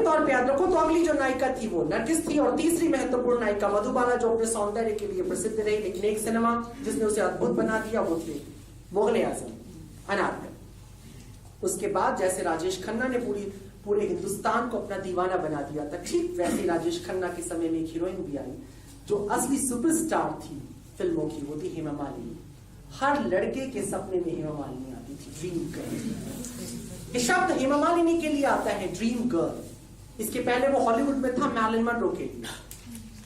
तौर पे याद रखो तो अगली जो नायिका थी वो नरगिस थी, और तीसरी महत्वपूर्ण नायिका मधुबाला जो अपने सौंदर्य के लिए प्रसिद्ध रही, लेकिन एक सिनेमा जिसने उसे अद्भुत बना दिया वो थे मुगल आजम अनारकली। उसके बाद जैसे राजेश खन्ना ने पूरे हिंदुस्तान को अपना दीवाना बना दिया था, ठीक वैसे राजेश खन्ना के समय में एक हीरोइन भी आई जो असली सुपरस्टार थी फिल्मों की, वो थी हेमा मालिनी। हर लड़के के सपने में हेमा मालिनी आती थी, ड्रीम गर्ल। ये शब्द हेमा मालिनी के लिए आता है, ड्रीम गर्ल। इसके पहले वो हॉलीवुड में था मैरिलन मनरो के लिए,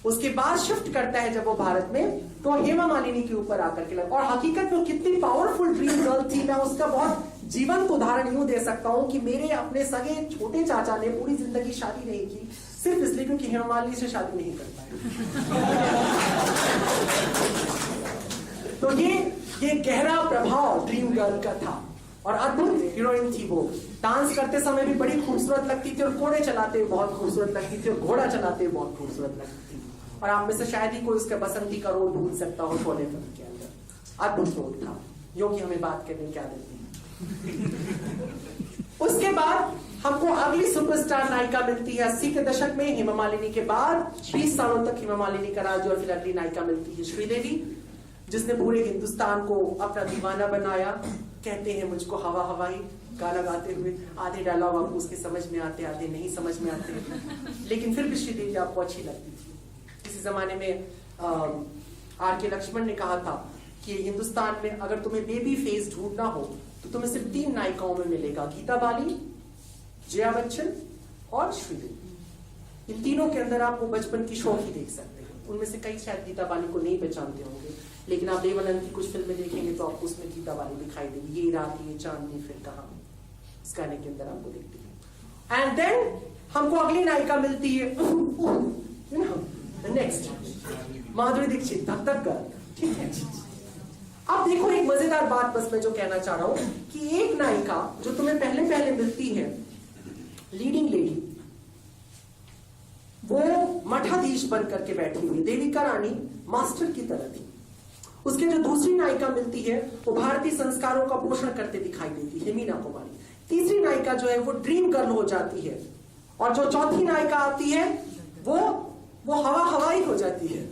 उसके बाद शिफ्ट करता है जब वो भारत में तो हेमा मालिनी के ऊपर आकर के लगा। और हकीकत में कितनी पावरफुल ड्रीम गर्ल थी, मैं उसका बहुत जीवंत उदाहरण यूं दे सकता हूं कि मेरे अपने सगे छोटे चाचा ने पूरी जिंदगी शादी नहीं की सिर्फ इसलिए क्योंकि हेमा मालिनी से शादी नहीं कर पाए। तो ये गहरा प्रभाव ड्रीम गर्ल का था, और अद्भुत हीरोइन थी वो। डांस करते समय भी बड़ी खूबसूरत लगती थी, और घोड़े चलाते हुए बहुत खूबसूरत लगती थी, और घोड़ा चलाते हुए बहुत खूबसूरत लगती थी। और आप में से शायद ही कोई उसका बसंती का रोल भूल सकता हो शोले फिल्म के अंदर। अद्भुत रोल था, जो कि हमें बात करने की आदत नहीं। उसके बाद हमको अगली सुपरस्टार नायिका मिलती है 80 के दशक में। हेमा मालिनी के बाद 20 सालों तक हेमा मालिनी का राज, और फिर अगली नायिका मिलती है श्रीदेवी, जिसने पूरे हिंदुस्तान को अपना दीवाना बनाया। कहते हैं मुझको हवा हवाई गाना गाते हुए, आधे डायलॉग आपको उसके समझ में आते, आधे नहीं समझ में आते, लेकिन फिर भी श्रीदेवी आपको अच्छी लगती थी। किसी जमाने में आर के लक्ष्मण ने कहा था कि हिंदुस्तान में अगर तुम्हें बेबी फेस ढूंढना हो तो तुम्हें सिर्फ 3 नायिकाओं में मिलेगा, गीता बाली, जया बच्चन और श्रीदेवी। इन तीनों के अंदर आप वो बचपन की शौक ही देख सकते हैं। उनमें से कई शायद गीता बाली को नहीं पहचानते होंगे, लेकिन आप देवानंद की कुछ फिल्में देखेंगे तो आपको उसमें गीता बाली दिखाई देगी। ये रात ये चांदनी फिर कहां, इस गाने के अंदर आपको दिखती है। एंड देन हमको अगली नायिका मिलती है नेक्स्ट माधुरी दीक्षित, धक धक गर्ल। ठीक है, अब देखो एक मजेदार बात बस मैं जो कहना चाह रहा हूं कि एक नायिका जो तुम्हें पहले पहले मिलती है, लीडिंग लेडी, वो मठाधीश बन करके बैठी हुई देविका रानी मास्टर की तरह थी। उसके जो दूसरी नायिका मिलती है वो भारतीय संस्कारों का पोषण करते दिखाई देती है, मीना कुमारी। तीसरी नायिका जो है वो ड्रीम गर्ल हो जाती है, और जो चौथी नायिका आती है वो हवा हवाई हो जाती है,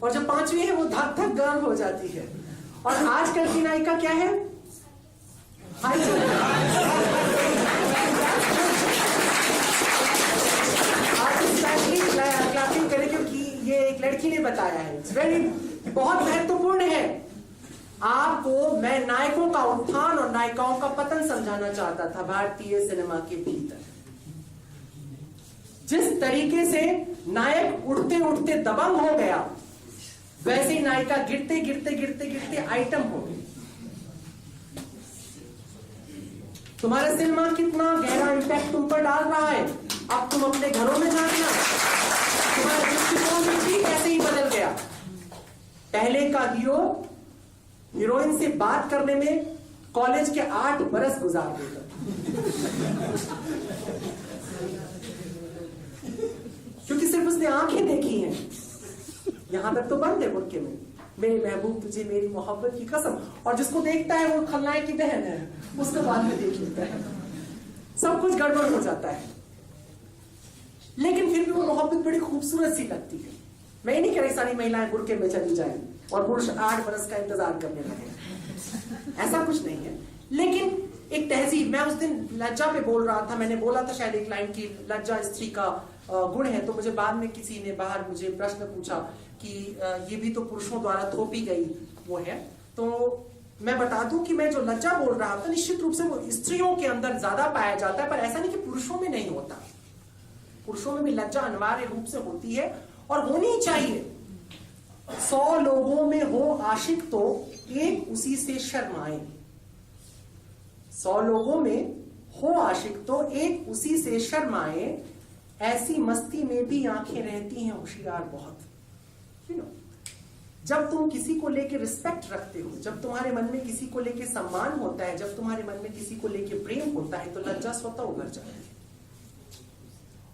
और जो पांचवी है वो धक धक गर्ल हो जाती है। और आजकल की नायिका क्या है? क्लैपिंग करें क्योंकि ये एक लड़की ने बताया है, इट्स वेरी बहुत महत्वपूर्ण है। आपको मैं नायकों का उत्थान और नायिकाओं का पतन समझाना चाहता था भारतीय सिनेमा के भीतर। जिस तरीके से नायक उड़ते उड़ते दबंग हो गया, वैसे ही नायिका गिरते गिरते गिरते गिरते आइटम हो गई। तुम्हारा सिनेमा कितना गहरा इंपैक्ट तुम पर डाल रहा है, अब तुम अपने घरों में जानना। तुम्हारा दृष्टिकोण भी ठीक ऐसे ही बदल गया। पहले का हीरो हीरोइन से बात करने में कॉलेज के 8 बरस गुजार देता, क्योंकि सिर्फ उसने आंखें देखी हैं। यहां तक तो बंद है बुरके में, मेरी महबूब तुझे मेरी मोहब्बत की कसम, और जिसको देखता है वो खलनायक की बहन है, उसको बाद में देख लेता है। सब कुछ गड़बड़ हो जाता है, लेकिन फिर भी वो मोहब्बत बड़ी खूबसूरत सी लगती है। मैं नहीं कह रही सारी महिलाएं बुरके में चली जाएं और पुरुष 8 बरस का इंतजार करने लगे, ऐसा कुछ नहीं है। लेकिन एक तहजीब, मैं उस दिन लज्जा पे बोल रहा था, मैंने बोला था शायद एक लाइन की लज्जा स्त्री का गुण है, तो मुझे बाद में किसी ने बाहर मुझे प्रश्न पूछा कि ये भी तो पुरुषों द्वारा थोपी गई वो है। तो मैं बता दूं कि मैं जो लज्जा बोल रहा था निश्चित रूप से वो स्त्रियों के अंदर ज्यादा पाया जाता है, पर ऐसा नहीं कि पुरुषों में नहीं होता। पुरुषों में भी लज्जा अनिवार्य रूप से होती है और होनी चाहिए। 100 लोगों में हो आशिक तो एक उसी से शर्माए। 100 लोगों में हो आशिक तो एक उसी से शर्माए, ऐसी मस्ती में भी आंखें रहती हैं होशियार बहुत। जब तुम किसी को लेके रिस्पेक्ट रखते हो, जब तुम्हारे मन में किसी को लेके सम्मान होता है, जब तुम्हारे मन में किसी को लेके प्रेम होता है, तो लज्जा स्वतः उभर जाती है।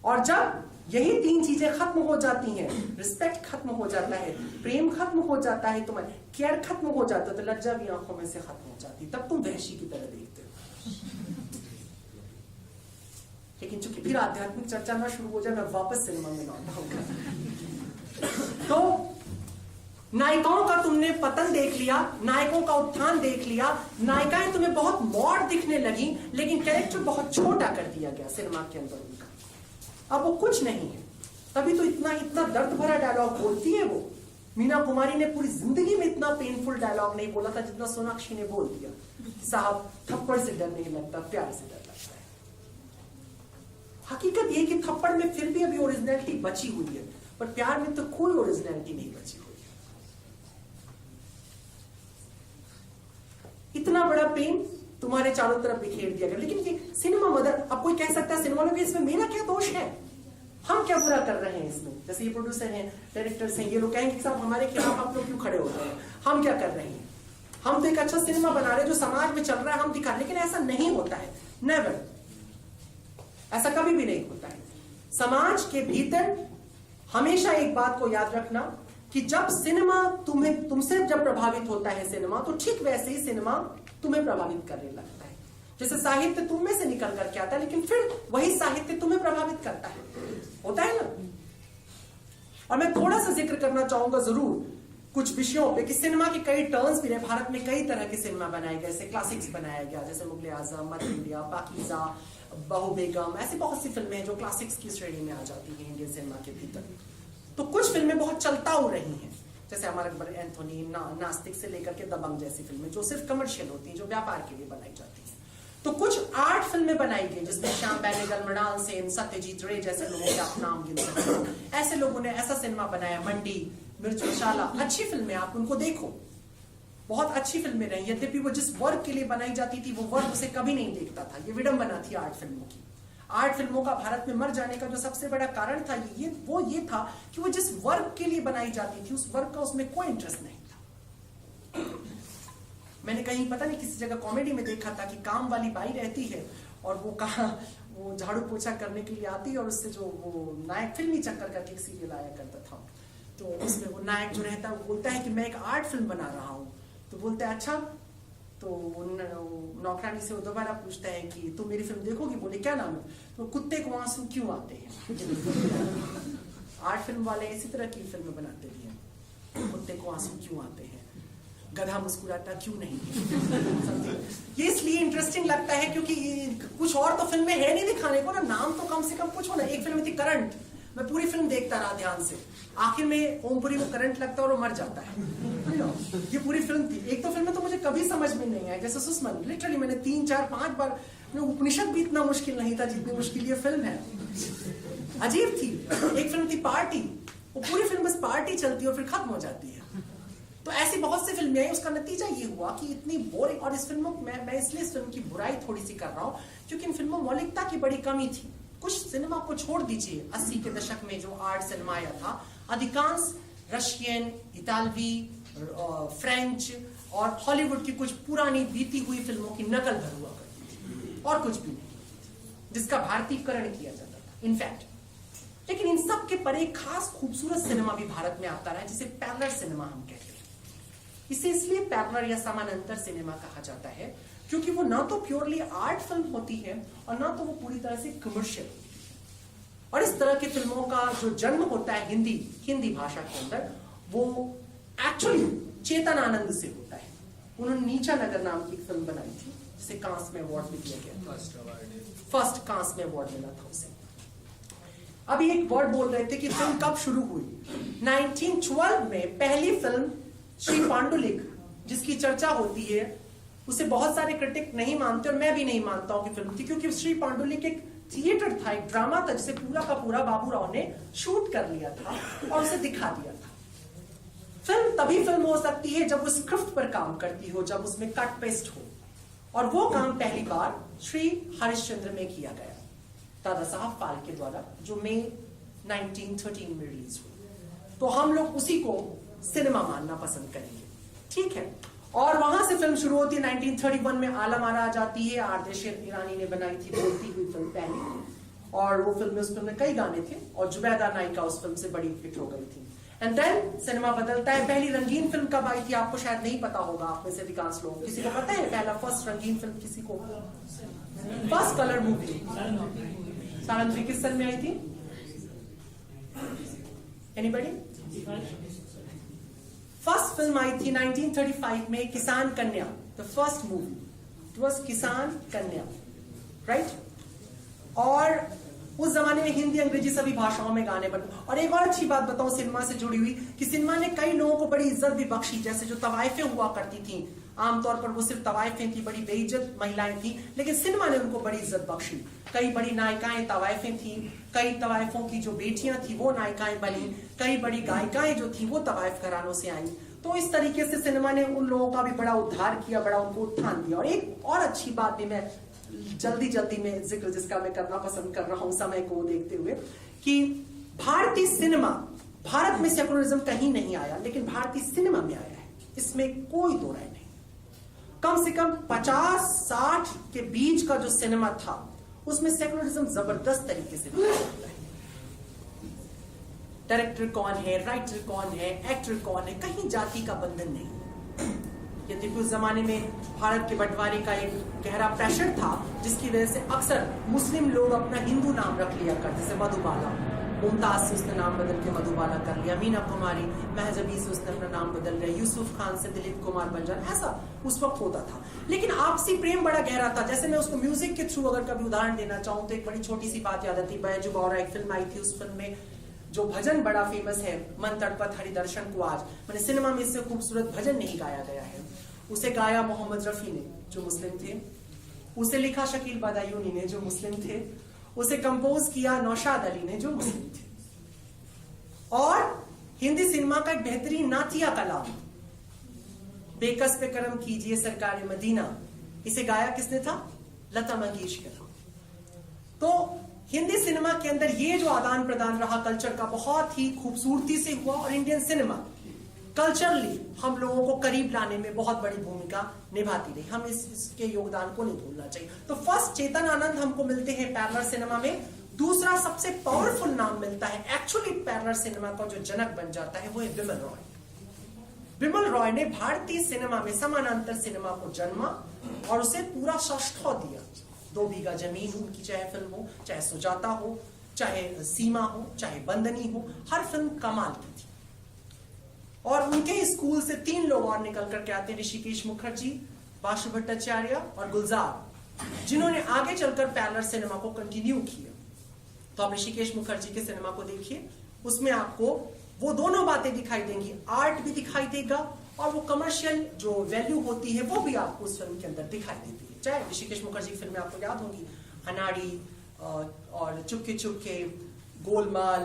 और जब यही 3 चीजें खत्म हो जाती हैं, रिस्पेक्ट खत्म हो जाता है, प्रेम खत्म हो जाता है, तुम्हारी केयर खत्म हो जाता है, तो लज्जा भी आंखों में से खत्म हो जाती है। तब तुम वहशी की तरह देखते हो। लेकिन चूंकि फिर आध्यात्मिक चर्चा ना शुरू हो जाए, मैं वापस सिनेमा में लौटा हूं। तो नायिकाओं का तुमने पतन देख लिया, नायकों का उत्थान देख लिया, नायिकाएं तुम्हें बहुत मॉड दिखने लगी, लेकिन कैरेक्टर बहुत छोटा कर दिया गया सिनेमा के अंदर उनका। अब वो कुछ नहीं है, तभी तो इतना इतना दर्द भरा डायलॉग बोलती है वो। मीना कुमारी ने पूरी जिंदगी में इतना पेनफुल डायलॉग नहीं बोला था जितना सोनाक्षी ने बोल दिया। साहब, थप्पड़ से डर नहीं लगता, प्यार से डर लगता है। हकीकत ये कि थप्पड़ में फिर भी अभी ओरिजिनलिटी बची हुई है, पर प्यार में तो कोई ओरिजिनलिटी नहीं बची हुई। इतना बड़ा पेन तुम्हारे चारों तरफ बिखेर दिया गया। लेकिन ये सिनेमा मदर, अब कोई कह सकता है सिनेमा वालों के इसमें मेरा क्या दोष है, हम क्या बुरा कर रहे हैं इसमें। जैसे ये प्रोड्यूसर हैं, डायरेक्टर्स हैं, ये लोग कहेंगे कि साहब हमारे खिलाफ आप लोग क्यों खड़े हो रहे हैं, हम क्या कर रहे हैं, हम तो एक अच्छा सिनेमा बना रहे हैं जो समाज में चल रहा है, हम दिखा। लेकिन ऐसा नहीं होता है, नेवर, ऐसा कभी भी नहीं होता है। समाज के भीतर हमेशा एक बात को याद रखना कि जब सिनेमा तुमसे जब प्रभावित होता है सिनेमा, तो ठीक वैसे ही सिनेमा तुम्हें प्रभावित करने लगता है। जैसे साहित्य तुम में से निकल करके आता है, लेकिन फिर वही साहित्य तुम्हें प्रभावित करता है, होता है ना। और मैं थोड़ा सा जिक्र करना चाहूंगा जरूर कुछ विषयों पे कि सिनेमा के कई टर्न्स भी रहे। भारत में कई तरह के सिनेमा बनाए गए, जैसे क्लासिक्स बनाया गया, जैसे मुगले आजम, मध्य इंडिया, पाकीज़ा, बहू बेगम, ऐसी बहुत सी फिल्में जो क्लासिक्स की श्रेणी में आ जाती है इंडियन सिनेमा के भीतर। तो कुछ फिल्में बहुत चलताऊ रही हैं, जैसे अमर अकबर एंथोनी, नास्तिक से लेकर के दबंग जैसी फिल्में जो सिर्फ कमर्शियल होती हैं, जो व्यापार के लिए बनाई जाती हैं। तो कुछ आर्ट फिल्में बनाई गई जिसमें श्याम बेनेगल, मृणाल सेन, सत्यजीत रे जैसे लोगों के आप नाम गिन सकते हो। ऐसे लोगों ने ऐसा सिनेमा बनाया, मंडी, मिर्च मसाला, अच्छी फिल्में, आप उनको देखो, बहुत अच्छी फिल्में रही। यद्यपि वो जिस वर्ग के लिए बनाई जाती थी वो वर्ग उसे कभी नहीं देखता था। ये विडंबना थी आर्ट फिल्मों की। आर्ट फिल्मों का भारत में मर जाने का जो सबसे बड़ा कारण था ये था कि वो जिस वर्ग के लिए बनाई जाती थी उस वर्ग का उसमें कोई इंटरेस्ट नहीं था। मैंने कहीं पता नहीं किसी जगह कॉमेडी में देखा था कि काम वाली बाई रहती है और वो झाड़ू पोछा करने के लिए आती है, और उससे जो वो नायक, फिल्मी चक्कर करके एक सीरियल आया करता था, तो उसमें वो नायक जो रहता है वो बोलता है कि मैं एक आर्ट फिल्म बना रहा हूँ। तो बोलता है अच्छा, तो नौकरानी से वो दोबारा पूछता है कि तुम मेरी फिल्म देखोगी? बोले क्या नाम है? तो कुत्ते को आंसू क्यों आते हैं। आर्ट फिल्म वाले इसी तरह की फिल्में बनाते भी हैं, कुत्ते को आंसू क्यों आते हैं, गधा मुस्कुराता क्यों नहीं है। ये इसलिए इंटरेस्टिंग लगता है क्योंकि कुछ और तो फिल्में है नहीं दिखाने को ना, नाम तो कम से कम कुछ हो ना। एक फिल्म थी करंट, मैं पूरी फिल्म देखता रहा ध्यान से, आखिर में ओमपुरी को करंट लगता है और वो मर जाता है। ये पूरी फिल्म थी। एक तो फिल्म तो मुझे कभी समझ में नहीं आई, जैसे सुषमन, लिटरली मैंने 3, 4, 5 बार, उपनिषद भी इतना मुश्किल नहीं था जितनी मुश्किल ये फिल्म है, अजीब थी। एक फिल्म थी पार्टी, वो पूरी फिल्म बस पार्टी चलती है और फिर खत्म हो जाती है। तो ऐसी बहुत सी फिल्में आई, उसका नतीजा ये हुआ कि इतनी बोरिंग। और इस फिल्म मैं इसलिए इस फिल्म की बुराई थोड़ी सी कर रहा हूँ क्योंकि इन फिल्मों मौलिकता की बड़ी कमी थी। कुछ सिनेमा को छोड़ दीजिए, 80 के दशक में जो आर्ट सिनेमा आया था, अधिकांश रशियन, इतालवी, फ्रेंच और हॉलीवुड की कुछ पुरानी बीती हुई फिल्मों की नकल भर हुआ करती थी, और कुछ भी नहीं, जिसका भारतीयकरण किया जाता था इनफैक्ट। लेकिन इन सब के परे एक खास खूबसूरत सिनेमा भी भारत में आता रहा है, जिसे पैरेलल सिनेमा हम कहते हैं। इसे इसलिए पैरेलल या समानांतर सिनेमा कहा जाता है क्योंकि वो ना तो प्योरली आर्ट फिल्म होती है और ना तो वो पूरी तरह से कमर्शियल होती है। और इस तरह की फिल्मों का जो जन्म होता है हिंदी भाषा के अंदर, वो एक्चुअली चेतन आनंद से होता है। उन्होंने नीचा नगर नाम की एक फिल्म बनाई थी जिसे कांस में अवार्ड भी दिया गया, फर्स्ट कांस में अवार्ड मिला था उसे। अभी एक वर्ड बोल रहे थे कि फिल्म कब शुरू हुई। 1912 में पहली फिल्म श्री पांडुलिक, जिसकी चर्चा होती है, उसे बहुत सारे क्रिटिक नहीं मानते और मैं भी नहीं मानता हूं कि फिल्म थी, क्योंकि श्री पांडुलिक एक थिएटर था, एक ड्रामा था जिसे पूरा का पूरा बाबू राव ने शूट कर लिया था और उसे दिखा दिया था। फिल्म तभी फिल्म हो सकती है जब वो स्क्रिप्ट पर काम करती हो, जब उसमें कट पेस्ट हो, और वो काम पहली बार श्री हरिश्चंद्र में किया गया दादा साहब फाल्के द्वारा, जो मई 1913 में रिलीज हुई। तो हम लोग उसी को सिनेमा मानना पसंद करेंगे, ठीक है। और वहां से फिल्म शुरू होती है। 1931 में आलम आरा आ जाती है, आरदेशिर ईरानी ने बनाई थी बोलती हुई फिल्म पहली, और वो फिल्म में, उस फिल्म में कई गाने थे और जुबैदा नायिका उस फिल्म से बड़ी हिट हो गई थी। एंड देन सिनेमा बदलता है। पहली रंगीन फिल्म कब आई थी आपको शायद नहीं पता होगा, आप में से अधिकांश लोग, किसी को पता है पहला फर्स्ट रंगीन फिल्म किसी को? फर्स्ट कलर मूवी सावित्री किस सन में आई थी? एनीबॉडी? फर्स्ट फिल्म आई थी 1935 में, किसान कन्या। The first movie it was किसान कन्या, राइट? और उस जमाने में हिंदी अंग्रेजी सभी भाषाओं में गाने बने। और एक और अच्छी बात बताऊं सिनेमा से जुड़ी हुई, कि सिनेमा ने कई लोगों को बड़ी इज्जत भी बख्शी। जैसे जो तवाइफें हुआ करती थी, आमतौर पर वो सिर्फ तवाइफें थी, बड़ी बेइज्जत महिलाएं थी, लेकिन सिनेमा ने उनको बड़ी इज्जत बख्शी। कई बड़ी नायिकाएं तवाइफें थी, कई तवाइफों की जो बेटियां थी वो नायिकाएं बनी, कई बड़ी गायिकाएं जो थी वो तवाइफ घरानों से आई। तो इस तरीके से सिनेमा ने उन लोगों का भी बड़ा उद्धार किया, बड़ा उनको उत्थान दिया। और एक और अच्छी बात भी मैं जल्दी में जिक्र जिसका मैं करना पसंद कर रहा हूं समय को देखते हुए, कि भारतीय सिनेमा, भारत में सेकुलरिज्म कहीं नहीं आया, लेकिन भारतीय सिनेमा में आया है, इसमें कोई दो राय नहीं। कम से कम 50-60 के बीच का जो सिनेमा था उसमें सेकुलरिज्म जबरदस्त तरीके से दिखाया है। डायरेक्टर कौन है, राइटर कौन है, एक्टर कौन है, कहीं जाति का बंधन नहीं। यद्यपि उस जमाने में भारत के बंटवारे का एक गहरा प्रेशर था, जिसकी वजह से अक्सर मुस्लिम लोग अपना हिंदू नाम रख लिया करते, जैसे मधुबाला, मुमताज से उसने नाम बदल के मधुबाला कर लिया, मीना कुमारी, महजबी से उसने अपना नाम बदल लिया, यूसुफ खान से दिलीप कुमार बन जाना, ऐसा उस वक्त होता था। लेकिन आपसी प्रेम बड़ा गहरा था। जैसे मैं उसको म्यूजिक के थ्रू अगर कभी उदाहरण देना चाहूं तो एक बड़ी छोटी सी बात याद आती। बैजू बावरा एक फिल्म आई थी, उस फिल्म में जो भजन बड़ा फेमस है, मन तड़पत हरिदर्शन को आज, मैंने सिनेमा में इससे खूबसूरत भजन नहीं गाया गया है। उसे गाया मोहम्मद रफी ने जो मुस्लिम थे, उसे लिखा शकील बदायूनी ने जो मुस्लिम थे, उसे कंपोज किया नौशाद अली ने जो मुस्लिम थे। और हिंदी सिनेमा का एक बेहतरीन नातिया कलाम, बेकस पे करम कीजिए सरकार मदीना, इसे गाया किसने था? लता मंगेशकर। तो हिंदी सिनेमा के अंदर ये जो आदान प्रदान रहा कल्चर का, बहुत ही खूबसूरती से हुआ। और इंडियन सिनेमा कल्चरली हम लोगों को करीब लाने में बहुत बड़ी भूमिका निभाती रही। हम इसके योगदान को नहीं भूलना चाहिए। तो फर्स्ट चेतन आनंद हमको मिलते हैं पैरेलल सिनेमा में। दूसरा सबसे पावरफुल नाम मिलता है एक्चुअली पैरेलल सिनेमा का जो जनक बन जाता है वो है बिमल रॉय। बिमल रॉय ने भारतीय सिनेमा में समानांतर सिनेमा को जन्मा और उसे पूरा सौष्ठव दिया। 2 बीघा जमीन उनकी चाहे फिल्म हो, चाहे सुजाता हो, चाहे सीमा हो, चाहे बंदनी हो, हर फिल्म कमाल की थी। और उनके स्कूल से 3 लोग और निकल करके आते हैं, ऋषिकेश मुखर्जी, बासु भट्टाचार्य और गुलजार, जिन्होंने आगे चलकर पैरेलल सिनेमा को कंटिन्यू किया। तो आप ऋषिकेश मुखर्जी के सिनेमा को देखिए, उसमें आपको वो दोनों बातें दिखाई देंगी, आर्ट भी दिखाई देगा और वो कमर्शियल जो वैल्यू होती है वो भी आपको उस फिल्म के अंदर दिखाई देती है। चाहे ऋषिकेश मुखर्जी की फिल्में आपको याद होंगी, अनाड़ी और चुपके चुपके, गोलमाल,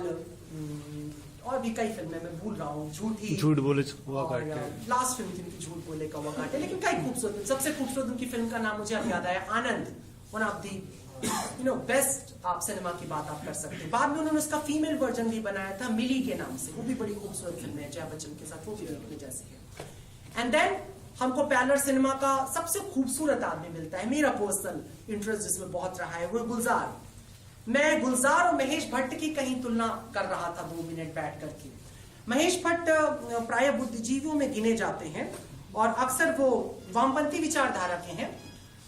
और भी कई फिल्में मैं भूल रहा हूँ, झूठ बोले हुआ काटे, लास्ट फिल्म थी उनकी झूठ बोले का हुआ काटे, लेकिन कई खूबसूरत। सबसे खूबसूरत उनकी फिल्म का नाम मुझे अब याद आया, आनंद, वन ऑफ दी बेस्ट आप सिनेमा की बात आप कर सकते हैं। बाद में उन्होंने उसका फीमेल वर्जन भी बनाया था मिली के नाम से, वो भी बड़ी खूबसूरत फिल्म है जया बच्चन के साथ, वो भी देखने जैसी है। एंड देन हमको पैरेलल सिनेमा का सबसे खूबसूरत आदमी मिलता है, मेरा पर्सनल इंटरेस्ट जिसमें बहुत रहा है, वो गुलजार। मैं गुलजार और महेश भट्ट की कहीं तुलना कर रहा था 2 मिनट बैठ करके। महेश भट्ट प्राय बुद्धिजीवियों में गिने जाते हैं और अक्सर वो वामपंथी विचारधारा के हैं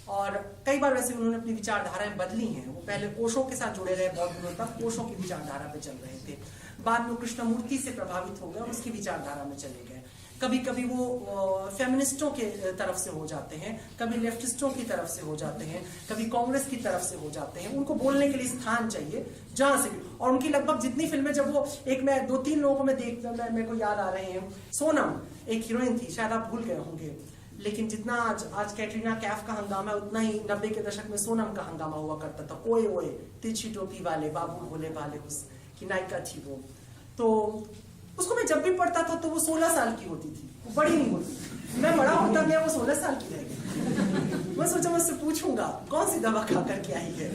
और कई बार वैसे उन्होंने अपनी विचारधाराएं बदली हैं। वो पहले ओशो के साथ जुड़े रहे बहुत दिनों तक, ओशो की विचारधारा पे चल रहे थे, बाद में कृष्णमूर्ति से प्रभावित हो गए और उसकी विचारधारा में चले गए। कभी कभी वो फेमिनिस्टों के तरफ से हो जाते हैं, कभी लेफ्टिस्टों की तरफ से हो जाते हैं, कभी कांग्रेस की तरफ से हो जाते हैं। उनको बोलने के लिए स्थान चाहिए जहां से भी। और उनकी लगभग जितनी फिल्में, जब वो एक मैं 2-3 लोगों को मैं देखता, मेरे को याद आ रहे हैं, सोनम एक हीरोइन थी, शायद आप भूल गए होंगे, लेकिन जितना आज कैटरीना कैफ का हंगामा है उतना ही 90 के दशक में सोनम का हंगामा हुआ करता था। ओए ओए तिरछी टोपी वाले बाबू भोले वाले, उसकी नायिका थी वो। तो उसको मैं जब भी पढ़ता था तो वो 16 साल की होती थी, वो बड़ी नहीं होती। मैं बड़ा होता गया, वो 16 साल की रह गई। मैं सोचा मैं उससे पूछूंगा कौन सी दवा खा करके आई है।